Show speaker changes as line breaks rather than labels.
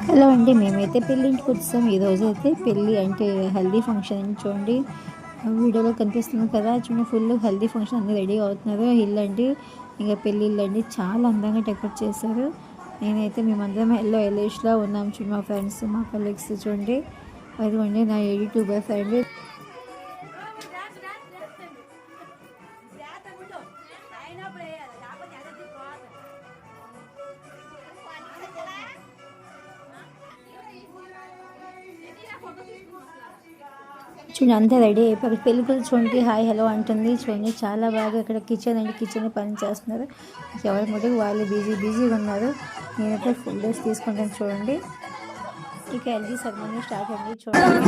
Hello అండి, మేమైతే పెళ్ళి ఇంటికి వచ్చాం. ఈరోజు అయితే పెళ్ళి అంటే హల్దీ ఫంక్షన్ అని చూడండి. వీడియోలో కనిపిస్తుంది కదా, చూడండి ఫుల్ హల్దీ ఫంక్షన్ అన్నీ రెడీ అవుతున్నారు. ఇల్లు అండి ఇంకా పెళ్ళి ఇల్లు అండి చాలా అందంగా డెకరేట్ చేశారు. నేనైతే మేమందరం ఎల్లోయిష్లో ఉన్నాం. చూడండి మా ఫ్రెండ్స్, మా కలీగ్స్ చూడండి. అదిగోండి నా యూట్యూబర్స్ అండి. చూడండి అంతా రెడీ అయిపోయి పెళ్ళికూతురు చూడండి హాయ్ హలో అంటుంది. చూడండి చాలా బాగా ఇక్కడ కిచెన్ అండి, కిచెన్ పని చేస్తున్నారు. ఎవరి మటుకు వాళ్ళు బిజీగా ఉన్నారు. నేనైతే ఫుల్ డేస్ తీసుకుంటాను చూడండి. ఇక ఎల్జీ సెరమనీ స్టార్ట్ అండి చూడండి.